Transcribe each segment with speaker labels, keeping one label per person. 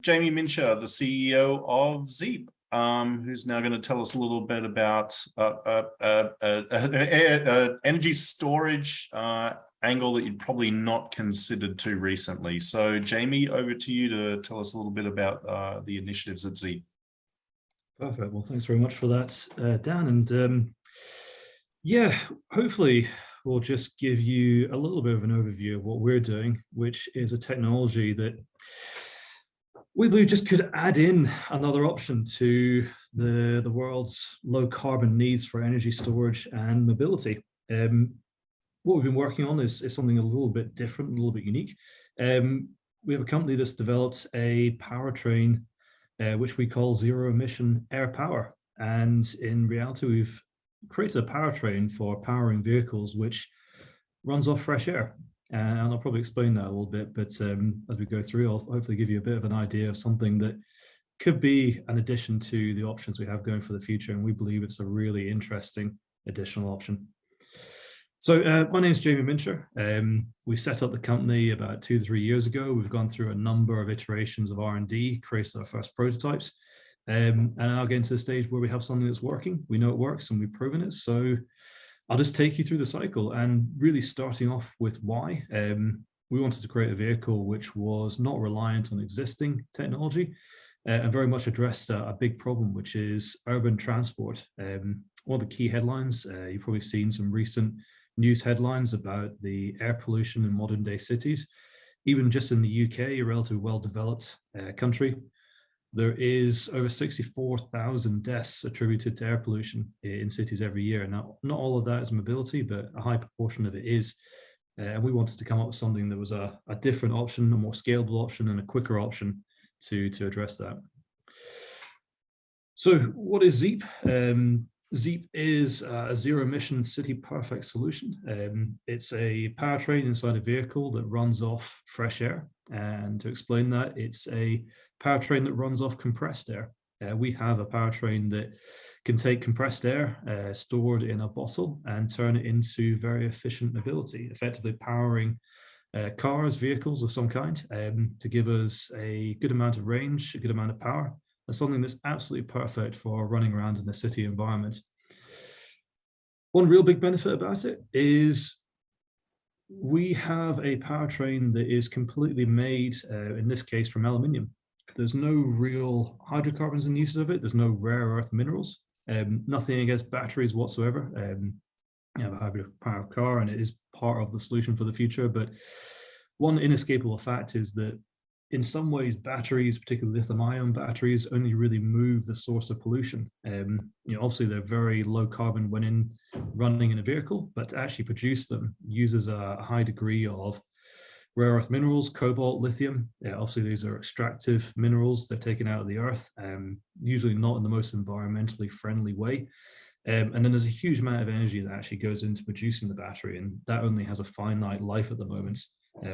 Speaker 1: Jamie Mincher, the CEO of ZEAP, who's now going to tell us a little bit about energy storage angle that you'd probably not considered too recently. So Jamie, over to you to tell us a little bit about the initiatives at ZEAP.
Speaker 2: Perfect. Well, thanks very much for that, Dan. And yeah, hopefully we'll just give you a little bit of an overview of what we're doing, which is a technology that we believe just could add in another option to the world's low carbon needs for energy storage and mobility. What we've been working on is something a little bit different, a little bit unique. We have a company that's developed a powertrain which we call Zero Emission Air Power. And in reality, we've created a powertrain for powering vehicles which runs off fresh air. And I'll probably explain that a little bit, but as we go through, I'll hopefully give you a bit of an idea of something that could be an addition to the options we have going for the future. And we believe it's a really interesting additional option. So my name is Jamie Mincher. We set up the company about 2 to 3 years ago. We've gone through a number of iterations of R&D, created our first prototypes, and now get into the stage where we have something that's working. We know it works and we've proven it. So I'll just take you through the cycle, and really starting off with why. We wanted to create a vehicle which was not reliant on existing technology and very much addressed a big problem, which is urban transport. One of the key headlines, you've probably seen some recent news headlines about the air pollution in modern day cities. Even just in the UK, a relatively well-developed country, there is over 64,000 deaths attributed to air pollution in cities every year. Now, not all of that is mobility, but a high proportion of it is. And we wanted to come up with something that was a different option, a more scalable option, and a quicker option to address that. So what is ZEAP? ZEAP is a zero-emission city-perfect solution. It's a powertrain inside a vehicle that runs off fresh air. And to explain that, it's a powertrain that runs off compressed air. We have a powertrain that can take compressed air stored in a bottle and turn it into very efficient mobility, effectively powering cars, vehicles of some kind, to give us a good amount of range, a good amount of power. That's something that's absolutely perfect for running around in a city environment. One real big benefit about it is we have a powertrain that is completely made, in this case, from aluminium. There's no real hydrocarbons in the use of it. There's no rare earth minerals, nothing against batteries whatsoever. You have a hybrid power car and it is part of the solution for the future. But one inescapable fact is that in some ways, batteries, particularly lithium-ion batteries, only really move the source of pollution. Obviously they're very low carbon when running in a vehicle, but to actually produce them uses a high degree of rare earth minerals, cobalt, lithium. Obviously these are extractive minerals. They're taken out of the earth, usually not in the most environmentally friendly way. And then there's a huge amount of energy that actually goes into producing the battery, and that only has a finite life at the moment.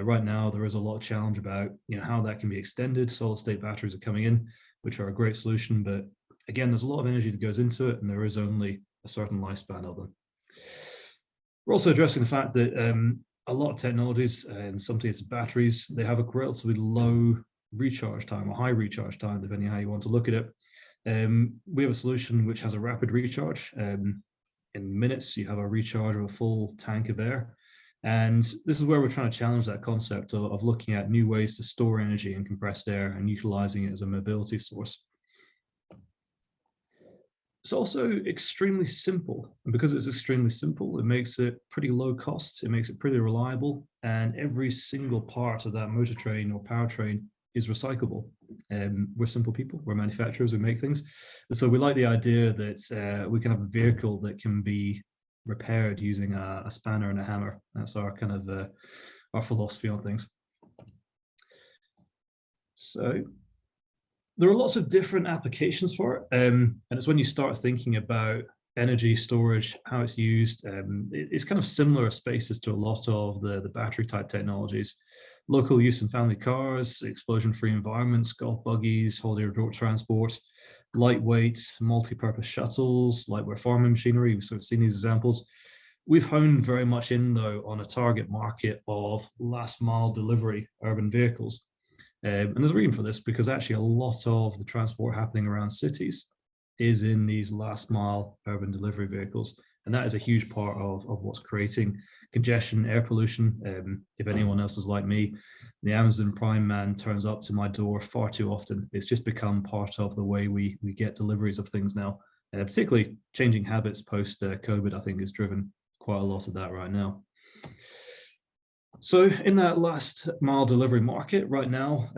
Speaker 2: Right now, there is a lot of challenge about how that can be extended. Solid state batteries are coming in, which are a great solution. But again, there's a lot of energy that goes into it, and there is only a certain lifespan of them. We're also addressing the fact that a lot of technologies, in some cases batteries, they have a relatively low recharge time or high recharge time, depending on how you want to look at it. We have a solution which has a rapid recharge. In minutes, you have a recharge of a full tank of air. And this is where we're trying to challenge that concept of looking at new ways to store energy in compressed air and utilizing it as a mobility source. It's also extremely simple. And because it's extremely simple, it makes it pretty low cost. It makes it pretty reliable. And every single part of that motor train or powertrain is recyclable. We're simple people, we're manufacturers, we make things. And so we like the idea that we can have a vehicle that can be repaired using a spanner and a hammer. That's our kind of our philosophy on things. So there are lots of different applications for it, and it's when you start thinking about energy storage, how it's used. It's kind of similar spaces to a lot of the battery type technologies. Local use in family cars, explosion-free environments, golf buggies, holiday resort transport, lightweight, multi-purpose shuttles, lightweight farming machinery. We've sort of seen these examples. We've honed very much in, though, on a target market of last mile delivery urban vehicles. And there's a reason for this, because actually a lot of the transport happening around cities is in these last mile urban delivery vehicles. And that is a huge part of what's creating congestion, air pollution. If anyone else is like me, the Amazon Prime man turns up to my door far too often. It's just become part of the way we get deliveries of things now. Particularly changing habits post COVID, I think, has driven quite a lot of that right now. So in that last mile delivery market right now,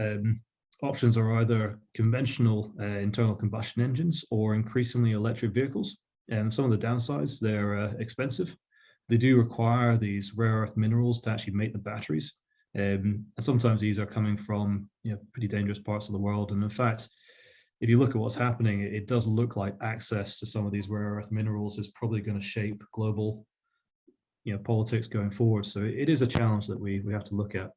Speaker 2: options are either conventional internal combustion engines or increasingly electric vehicles. And some of the downsides, they're expensive. They do require these rare earth minerals to actually make the batteries. And sometimes these are coming from pretty dangerous parts of the world. And in fact, if you look at what's happening, it does look like access to some of these rare earth minerals is probably going to shape global politics going forward. So it is a challenge that we have to look at.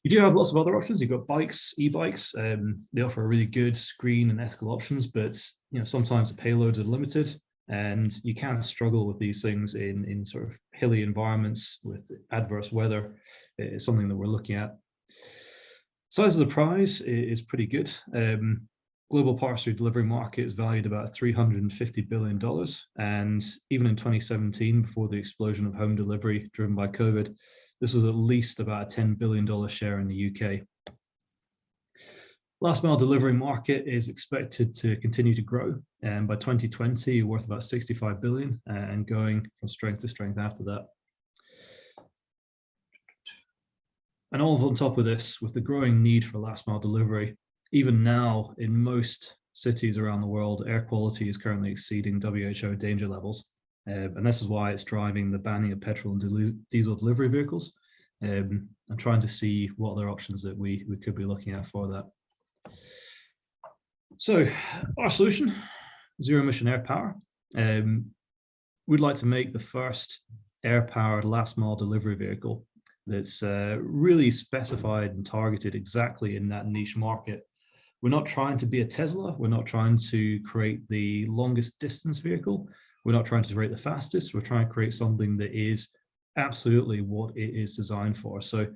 Speaker 2: You do have lots of other options. You've got bikes, e-bikes. They offer really good green and ethical options, but sometimes the payloads are limited, and you can struggle with these things in sort of hilly environments with adverse weather. It's something that we're looking at. Size of the prize is pretty good. Global parcel delivery market is valued about $350 billion. And even in 2017, before the explosion of home delivery driven by COVID, this was at least about a $10 billion share in the UK. Last mile delivery market is expected to continue to grow. And by 2020, worth about 65 billion and going from strength to strength after that. And all on top of this, with the growing need for last mile delivery, even now in most cities around the world, air quality is currently exceeding WHO danger levels. And this is why it's driving the banning of petrol and diesel delivery vehicles, and trying to see what other options that we could be looking at for that. So our solution, Zero Emission Air Power. We'd like to make the first air-powered last mile delivery vehicle that's really specified and targeted exactly in that niche market. We're not trying to be a Tesla. We're not trying to create the longest distance vehicle. We're not trying to create the fastest. We're trying to create something that is absolutely what it is designed for. So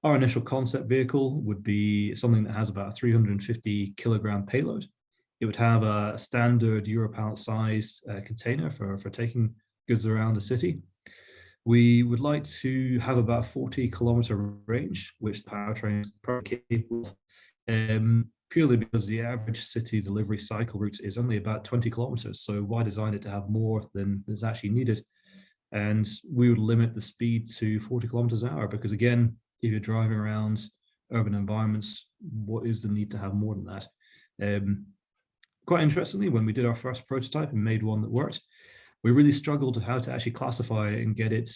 Speaker 2: our initial concept vehicle would be something that has about a 350 kilogram payload. It would have a standard Europallet sized container for taking goods around a city. We would like to have about 40 kilometer range, which the powertrain is probably capable of. Purely because the average city delivery cycle route is only about 20 kilometers. So why design it to have more than is actually needed? And we would limit the speed to 40 kilometers an hour, because again, if you're driving around urban environments, what is the need to have more than that? Quite interestingly, when we did our first prototype and made one that worked, we really struggled with how to actually classify it and get it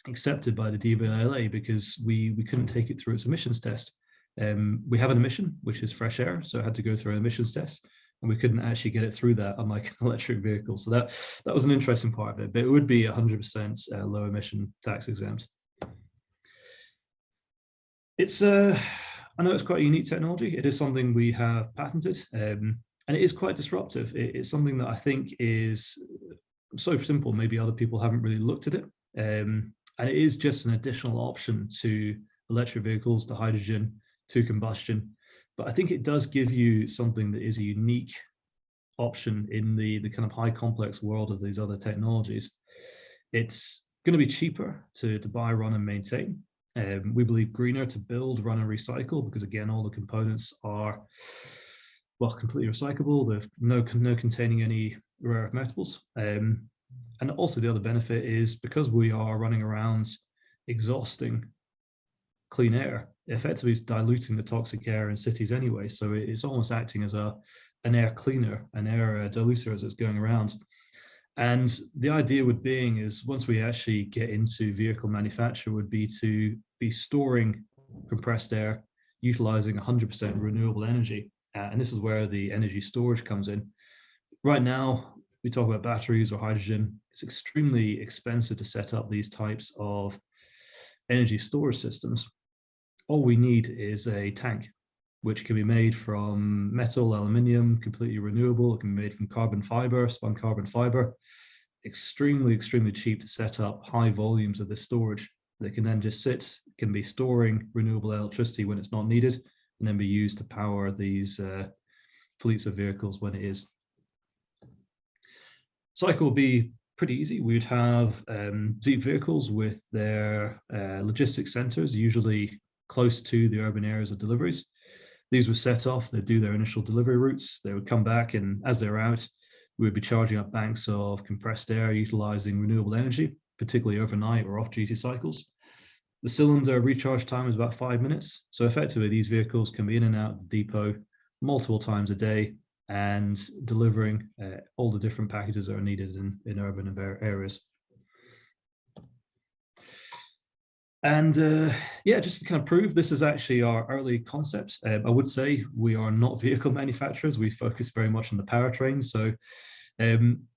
Speaker 2: accepted by the DVLA, because we couldn't take it through its emissions test. We have an emission, which is fresh air, so it had to go through an emissions test, and we couldn't actually get it through that, unlike an electric vehicle. So that was an interesting part of it, but it would be 100% low emission tax exempt. It's I know it's quite a unique technology. It is something we have patented, and it is quite disruptive. It's something that I think is so simple, maybe other people haven't really looked at it. And it is just an additional option to electric vehicles, to hydrogen, to combustion. But I think it does give you something that is a unique option in the kind of high complex world of these other technologies. It's going to be cheaper to buy, run, and maintain. We believe greener to build, run, and recycle, because again, all the components are, well, completely recyclable. They're no containing any rare earth metals. And also the other benefit is, because we are running around exhausting clean air, effectively it's diluting the toxic air in cities anyway. So it's almost acting as an air cleaner, an air diluter as it's going around. And the idea would being is, once we actually get into vehicle manufacture, would be to be storing compressed air, utilizing 100% renewable energy. And this is where the energy storage comes in. Right now, we talk about batteries or hydrogen. It's extremely expensive to set up these types of energy storage systems. All we need is a tank, which can be made from metal, aluminium, completely renewable. It can be made from carbon fiber, spun carbon fiber. Extremely, extremely cheap to set up high volumes of this storage. that can then just sit, can be storing renewable electricity when it's not needed, and then be used to power these fleets of vehicles when it is. Cycle will be pretty easy. We'd have ZEAP vehicles with their logistics centers, usually close to the urban areas of deliveries. These would set off, they'd do their initial delivery routes, they would come back, and as they're out, we would be charging up banks of compressed air utilizing renewable energy, particularly overnight or off-duty cycles. The cylinder recharge time is about 5 minutes. So effectively, these vehicles can be in and out of the depot multiple times a day and delivering all the different packages that are needed in urban areas. And yeah, just to kind of prove this is actually our early concept. I would say we are not vehicle manufacturers. We focus very much on the powertrain. So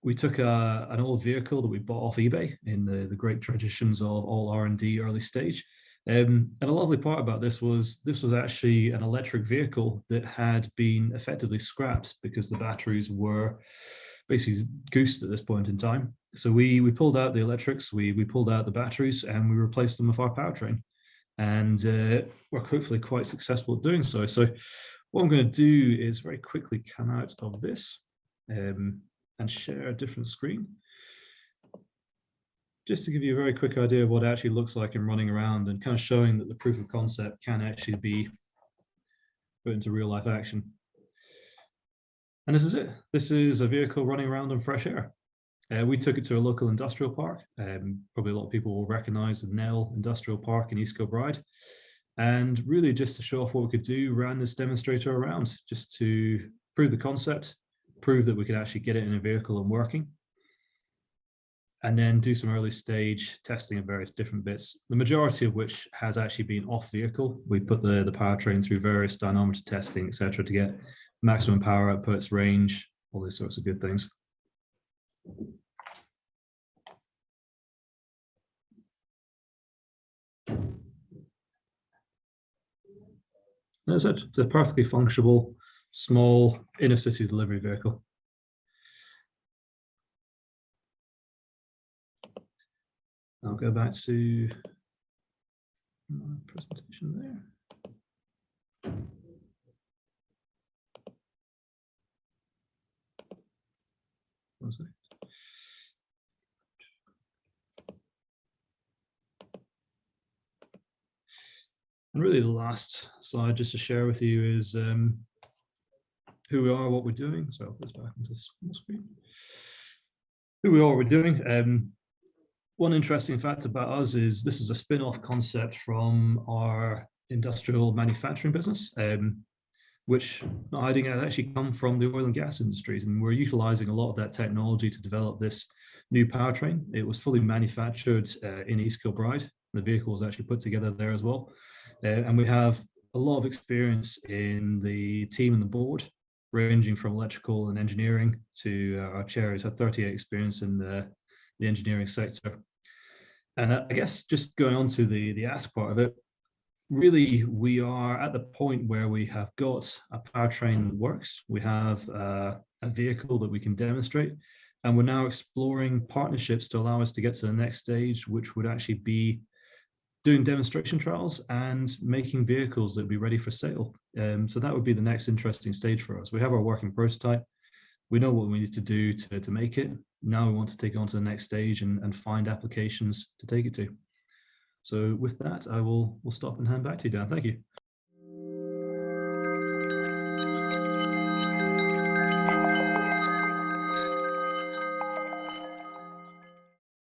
Speaker 2: we took an old vehicle that we bought off eBay in the great traditions of all R&D early stage. And a lovely part about this was actually an electric vehicle that had been effectively scrapped because the batteries were basically goosed at this point in time. So we pulled out the electrics, we pulled out the batteries, and we replaced them with our powertrain. And we're hopefully quite successful at doing so. So what I'm going to do is very quickly come out of this and share a different screen, just to give you a very quick idea of what it actually looks like in running around, and kind of showing that the proof of concept can actually be put into real life action. And this is it. This is a vehicle running around on fresh air. We took it to a local industrial park. Probably a lot of people will recognize the Nell Industrial Park in East Kilbride. And really just to show off what we could do, ran this demonstrator around just to prove the concept, prove that we could actually get it in a vehicle and working, and then do some early stage testing of various different bits, the majority of which has actually been off vehicle. We put the powertrain through various dynamometer testing, etc., to get maximum power outputs, range, all these sorts of good things. That's it. It's a perfectly functional, small inner city delivery vehicle. I'll go back to my presentation there. One second. And really the last slide just to share with you is who we are, what we're doing. So I'll put this back into the small screen. Who we are, what we're doing. One interesting fact about us is this is a spin-off concept from our industrial manufacturing business, which, not hiding it, has actually come from the oil and gas industries. And we're utilizing a lot of that technology to develop this new powertrain. It was fully manufactured in East Kilbride. The vehicle was actually put together there as well. And we have a lot of experience in the team and the board, ranging from electrical and engineering to our chair who's had 30 years experience in the engineering sector. And I guess just going on to the ask part of it, really we are at the point where we have got a powertrain that works. We have a vehicle that we can demonstrate, and we're now exploring partnerships to allow us to get to the next stage, which would actually be doing demonstration trials and making vehicles that would be ready for sale. So that would be the next interesting stage for us. We have our working prototype. We know what we need to do to make it. Now we want to take it on to the next stage and find applications to take it to. So with that, we'll stop and hand back to you, Dan. Thank you.